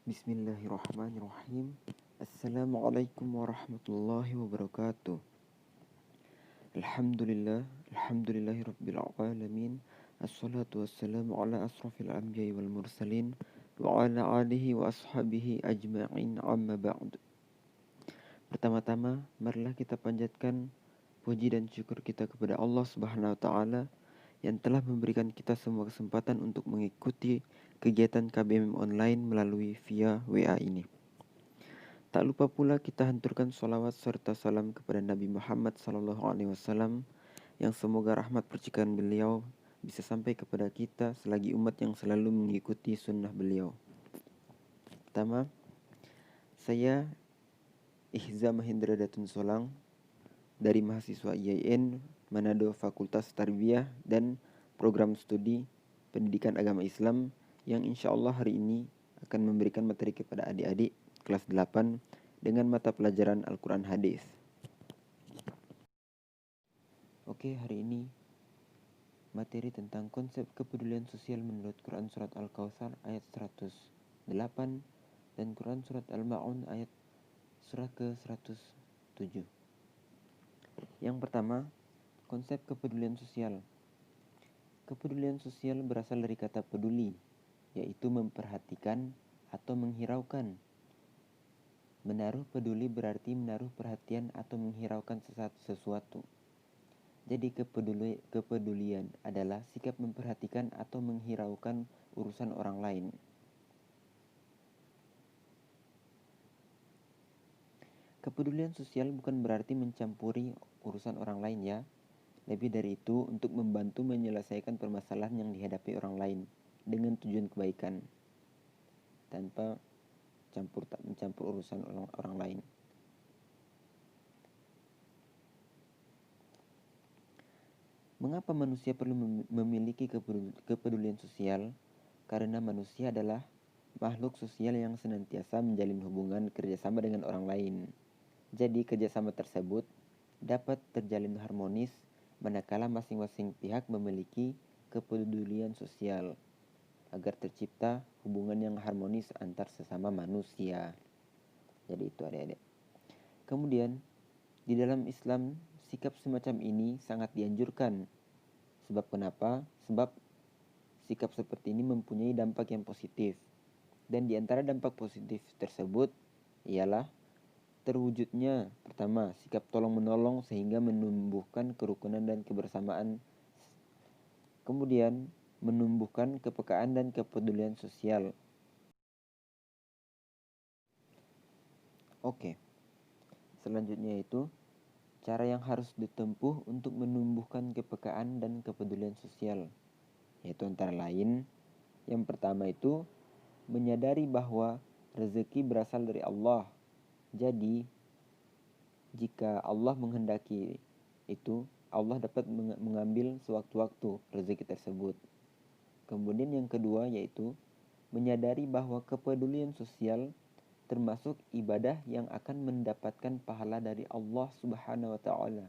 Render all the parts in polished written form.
Bismillahirrahmanirrahim. Assalamualaikum warahmatullahi wabarakatuh. Alhamdulillahirabbil alamin. Assalatu wassalamu ala asrafil anbiya'i wal mursalin wa ala alihi wa ashabihi ajma'in, amma ba'd. Pertama-tama, marilah kita panjatkan puji dan syukur kita kepada Allah Subhanahu wa taala yang telah memberikan kita semua kesempatan untuk mengikuti kegiatan KBM online melalui via WA ini. Tak lupa pula kita hanturkan sholawat serta salam kepada Nabi Muhammad SAW, yang semoga rahmat percikan beliau bisa sampai kepada kita selagi umat yang selalu mengikuti sunnah beliau. Pertama, saya Ihza Mahendra Datun Solang dari mahasiswa IAIN Manado Fakultas Tarbiyah dan Program Studi Pendidikan Agama Islam, yang insya Allah hari ini akan memberikan materi kepada adik-adik kelas 8 dengan mata pelajaran Al-Quran Hadis. Oke, hari ini materi tentang konsep kepedulian sosial menurut Quran Surat Al-Kautsar ayat 108 dan Quran Surat Al-Ma'un ayat surah ke-107. Yang pertama, konsep kepedulian sosial. Kepedulian sosial berasal dari kata peduli, yaitu memperhatikan atau menghiraukan. Menaruh peduli berarti menaruh perhatian atau menghiraukan sesuatu. Jadi kepedulian adalah sikap memperhatikan atau menghiraukan urusan orang lain. Kepedulian sosial bukan berarti mencampuri urusan orang lain ya. Lebih dari itu, untuk membantu menyelesaikan permasalahan yang dihadapi orang lain dengan tujuan kebaikan, tanpa mencampur urusan orang lain. Mengapa manusia perlu memiliki kepedulian sosial? Karena manusia adalah makhluk sosial yang senantiasa menjalin hubungan kerjasama dengan orang lain. Jadi kerjasama tersebut dapat terjalin harmonis manakala masing-masing pihak memiliki kepedulian sosial agar tercipta hubungan yang harmonis antar sesama manusia. Jadi itu adik-adik. Kemudian di dalam Islam sikap semacam ini sangat dianjurkan. Sebab kenapa? Sebab sikap seperti ini mempunyai dampak yang positif. Dan di antara dampak positif tersebut ialah terwujudnya, pertama, sikap tolong-menolong sehingga menumbuhkan kerukunan dan kebersamaan. Kemudian, menumbuhkan kepekaan dan kepedulian sosial. Oke. Selanjutnya itu cara yang harus ditempuh untuk menumbuhkan kepekaan dan kepedulian sosial. Yaitu antara lain, yang pertama itu menyadari bahwa rezeki berasal dari Allah. Jadi, jika Allah menghendaki itu, Allah dapat mengambil sewaktu-waktu rezeki tersebut. Kemudian yang kedua yaitu menyadari bahwa kepedulian sosial termasuk ibadah yang akan mendapatkan pahala dari Allah Subhanahu wa taala.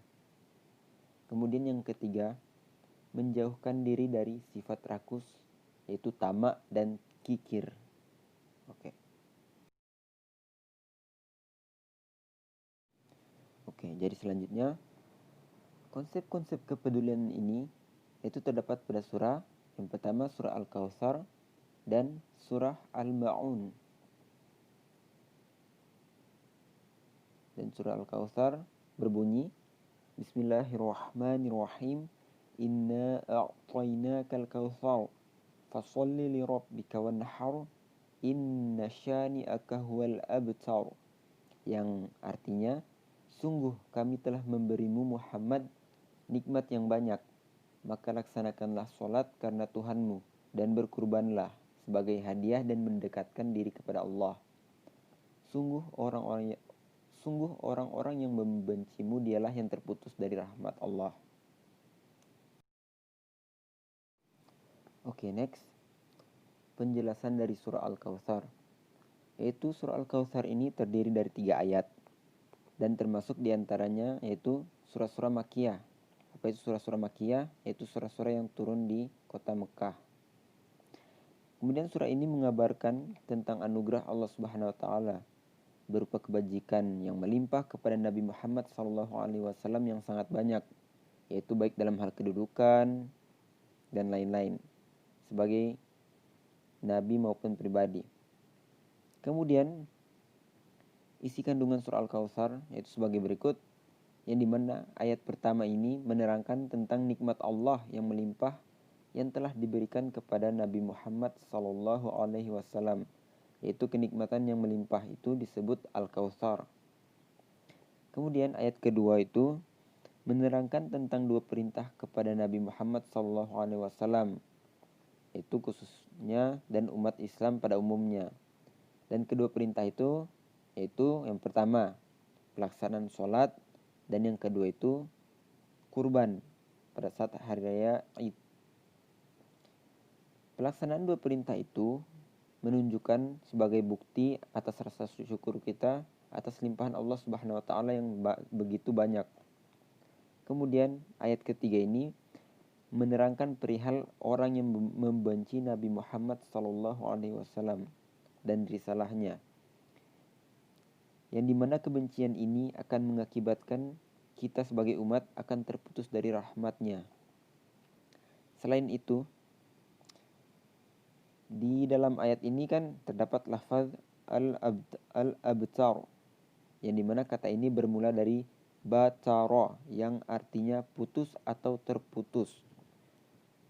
Kemudian yang ketiga, menjauhkan diri dari sifat rakus, yaitu tamak dan kikir. Oke, jadi selanjutnya konsep-konsep kepedulian ini itu terdapat pada surah yang pertama, surah Al-Kautsar dan surah Al-Ma'un. Dan surah Al-Kautsar berbunyi, Bismillahirrahmanirrahim, Inna a'tainakal kautsar fasholli li rabbika wanhar inna syani'aka huwal abtar. Yang artinya, sungguh kami telah memberimu Muhammad nikmat yang banyak, maka laksanakanlah sholat karena Tuhanmu dan berkurbanlah sebagai hadiah dan mendekatkan diri kepada Allah. Sungguh orang-orang yang membencimu dialah yang terputus dari rahmat Allah. Oke, next. Penjelasan dari surah Al-Kautsar. Yaitu surah Al-Kautsar ini terdiri dari 3 ayat. Dan termasuk diantaranya yaitu surah-surah Makkiyah. Apa itu surah-surah Makkiyah? Yaitu surah-surah yang turun di kota Mekah. Kemudian surah ini mengabarkan tentang anugerah Allah Subhanahu wa taala berupa kebajikan yang melimpah kepada Nabi Muhammad SAW yang sangat banyak, yaitu baik dalam hal kedudukan dan lain-lain sebagai nabi maupun pribadi. Kemudian isi kandungan surah Al-Kautsar yaitu sebagai berikut, yang dimana ayat pertama ini menerangkan tentang nikmat Allah yang melimpah yang telah diberikan kepada Nabi Muhammad SAW, yaitu kenikmatan yang melimpah itu disebut Al-Kautsar. Kemudian ayat kedua itu menerangkan tentang dua perintah kepada Nabi Muhammad SAW, yaitu khususnya dan umat Islam pada umumnya. Dan kedua perintah itu yaitu yang pertama pelaksanaan sholat, dan yang kedua itu kurban pada saat hari raya Id. Pelaksanaan dua perintah itu menunjukkan sebagai bukti atas rasa syukur kita atas limpahan Allah Subhanahu wa taala yang begitu banyak. Kemudian ayat ketiga ini menerangkan perihal orang yang membenci Nabi Muhammad SAW dan risalahnya, yang dimana kebencian ini akan mengakibatkan kita sebagai umat akan terputus dari rahmatnya. Selain itu, di dalam ayat ini kan terdapat lafaz al-abtar, yang dimana kata ini bermula dari batara yang artinya putus atau terputus.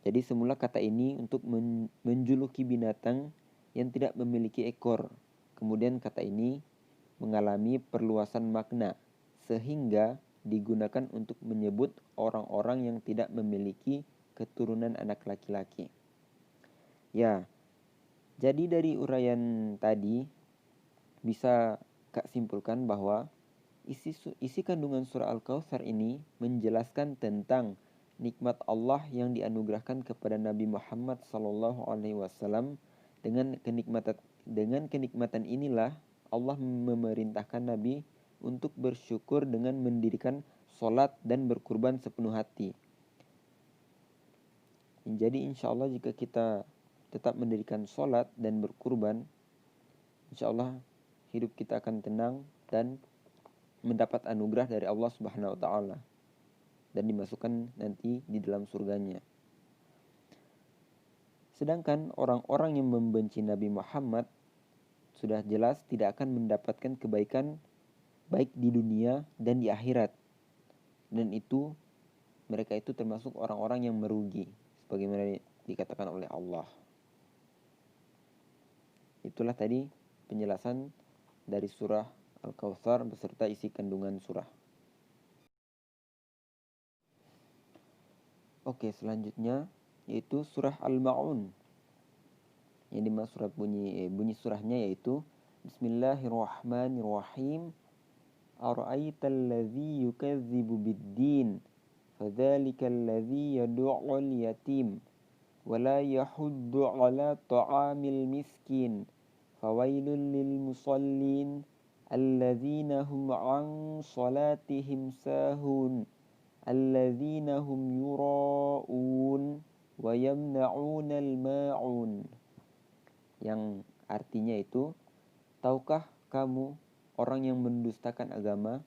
Jadi semula kata ini untuk menjuluki binatang yang tidak memiliki ekor. Kemudian kata ini mengalami perluasan makna sehingga digunakan untuk menyebut orang-orang yang tidak memiliki keturunan anak laki-laki. Ya, jadi dari uraian tadi bisa Kak simpulkan bahwa isi kandungan surah Al-Kautsar ini menjelaskan tentang nikmat Allah yang dianugerahkan kepada Nabi Muhammad SAW. Dengan kenikmatan inilah Allah memerintahkan Nabi untuk bersyukur dengan mendirikan sholat dan berkurban sepenuh hati. Jadi insya Allah jika kita tetap mendirikan sholat dan berkurban, insya Allah hidup kita akan tenang dan mendapat anugerah dari Allah Subhanahu wa taala dan dimasukkan nanti di dalam surganya. Sedangkan orang-orang yang membenci Nabi Muhammad sudah jelas tidak akan mendapatkan kebaikan baik di dunia dan di akhirat. Dan itu mereka itu termasuk orang-orang yang merugi sebagaimana dikatakan oleh Allah. Itulah tadi penjelasan dari surah Al-Kautsar beserta isi kandungan surah. Oke, selanjutnya yaitu surah Al-Ma'un. Yang dimaksud bunyi surahnya yaitu Bismillahirrahmanirrahim. Ara'aital ladzi yukadzibu bid-din fadzalikal ladzi yad'ul yatim wa la yahuddu 'ala ta'amil miskin fawailul lil musallin alladzina hum 'an salatihim sahun alladzina hum yura'un wa yamna'unal ma'un, yang artinya itu, tahukah kamu orang yang mendustakan agama?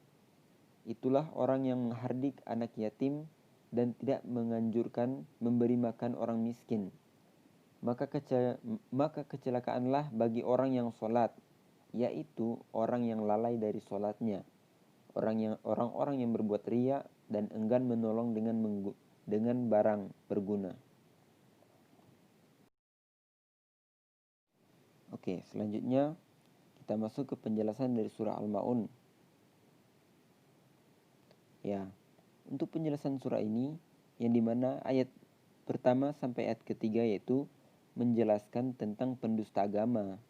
Itulah orang yang menghardik anak yatim dan tidak menganjurkan memberi makan orang miskin. Maka kecelakaanlah bagi orang yang sholat, yaitu orang yang lalai dari sholatnya, orang-orang yang berbuat riya dan enggan menolong dengan barang berguna. Oke, selanjutnya kita masuk ke penjelasan dari surah Al-Ma'un. Ya, untuk penjelasan surah ini yang dimana ayat pertama sampai ayat ketiga yaitu menjelaskan tentang pendusta agama.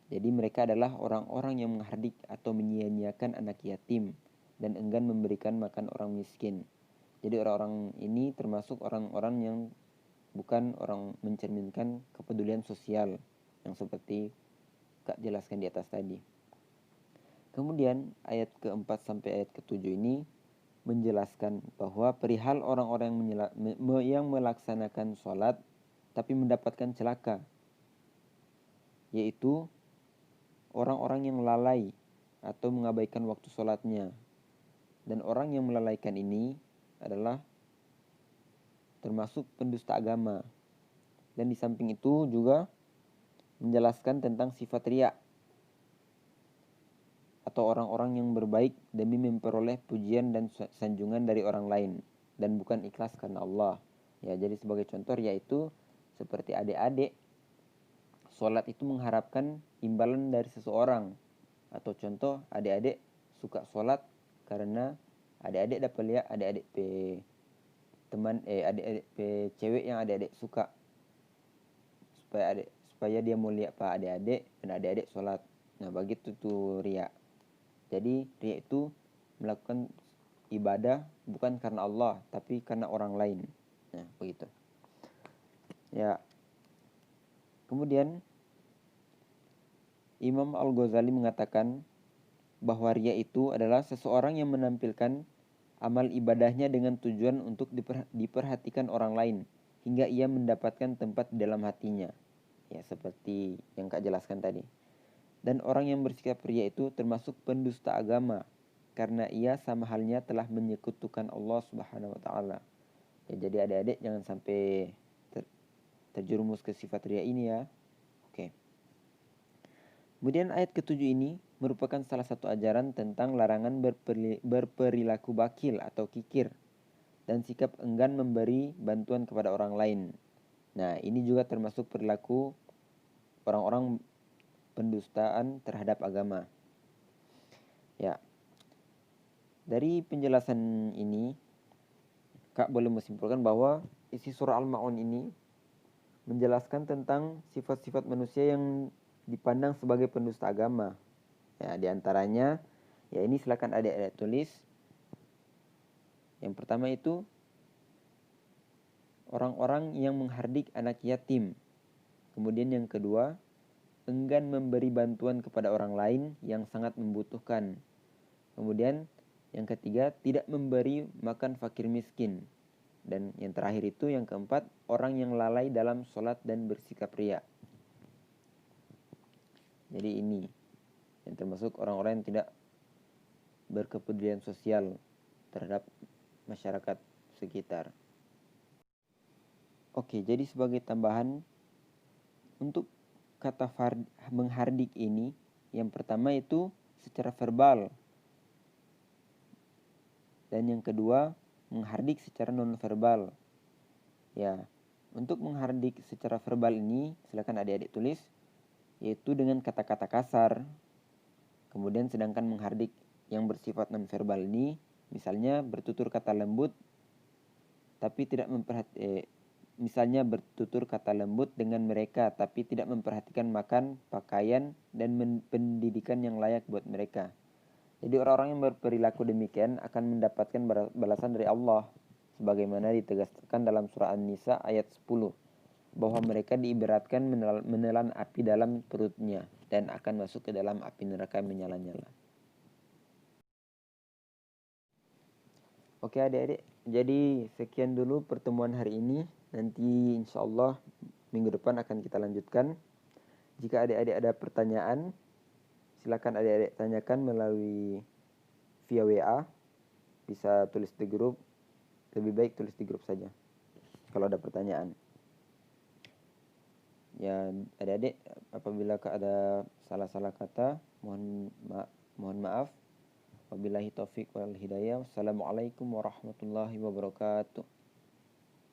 Jadi mereka adalah orang-orang yang menghardik atau menyia-nyiakan anak yatim dan enggan memberikan makan orang miskin. Jadi orang-orang ini termasuk orang-orang yang bukan orang mencerminkan kepedulian sosial yang seperti Kak jelaskan di atas tadi. Kemudian ayat keempat sampai ayat ketujuh ini menjelaskan bahwa perihal orang-orang yang melaksanakan sholat tapi mendapatkan celaka, yaitu orang-orang yang lalai atau mengabaikan waktu sholatnya. Dan orang yang melalaikan ini adalah termasuk pendusta agama. Dan di samping itu juga menjelaskan tentang sifat riya atau orang-orang yang berbaik demi memperoleh pujian dan sanjungan dari orang lain dan bukan ikhlas karena Allah. Ya, jadi sebagai contoh yaitu seperti adik-adik, sholat itu mengharapkan imbalan dari seseorang. Atau contoh adik-adik suka sholat karena adik-adik dapat lihat adik-adik adik-adik cewek yang adik-adik suka, supaya dia mau lihat pak adik-adik dan adik-adik sholat. Nah, begitu tuh riya. Jadi riya itu melakukan ibadah bukan karena Allah tapi karena orang lain. Nah, begitu. Ya. Kemudian Imam Al-Ghazali mengatakan bahwa riya itu adalah seseorang yang menampilkan amal ibadahnya dengan tujuan untuk diperhatikan orang lain hingga ia mendapatkan tempat di dalam hatinya. Ya, seperti yang Kak jelaskan tadi. Dan orang yang bersikap riya itu termasuk pendusta agama karena ia sama halnya telah menyekutukan Allah Subhanahu wa taala. Ya, jadi adik-adik jangan sampai terjerumus ke sifat riya ini ya. Oke. Kemudian ayat ketujuh ini merupakan salah satu ajaran tentang larangan berperilaku bakil atau kikir dan sikap enggan memberi bantuan kepada orang lain. Nah, ini juga termasuk perilaku orang-orang pendustaan terhadap agama. Ya. Dari penjelasan ini, Kak boleh menyimpulkan bahwa isi surah Al-Ma'un ini menjelaskan tentang sifat-sifat manusia yang dipandang sebagai pendusta agama. Ya, di antaranya, ya ini silakan adik-adik tulis. Yang pertama itu orang-orang yang menghardik anak yatim. Kemudian yang kedua, enggan memberi bantuan kepada orang lain yang sangat membutuhkan. Kemudian yang ketiga, tidak memberi makan fakir miskin. Dan yang terakhir itu yang keempat, orang yang lalai dalam sholat dan bersikap riya. Jadi ini yang termasuk orang-orang yang tidak berkepedulian sosial terhadap masyarakat sekitar. Oke, jadi sebagai tambahan untuk kata menghardik ini, yang pertama itu secara verbal. Dan yang kedua, menghardik secara non-verbal. Ya, untuk menghardik secara verbal ini, silakan adik-adik tulis, yaitu dengan kata-kata kasar. Kemudian sedangkan menghardik yang bersifat non-verbal ini, misalnya bertutur kata lembut, tapi tidak misalnya bertutur kata lembut dengan mereka, tapi tidak memperhatikan makan, pakaian, dan pendidikan yang layak buat mereka. Jadi orang-orang yang berperilaku demikian akan mendapatkan balasan dari Allah, sebagaimana ditegaskan dalam surah An-Nisa ayat 10, bahwa mereka diibaratkan menelan api dalam perutnya dan akan masuk ke dalam api neraka menyala-nyala. Oke adik-adik, jadi sekian dulu pertemuan hari ini. Nanti insya Allah minggu depan akan kita lanjutkan. Jika adik-adik ada pertanyaan, silakan adik-adik tanyakan melalui via WA. Bisa tulis di grup, lebih baik tulis di grup saja kalau ada pertanyaan. Ya adik-adik, apabila ada salah-salah kata, mohon maaf. Wabillahi taufiq wal hidayah. Wassalamualaikum warahmatullahi wabarakatuh.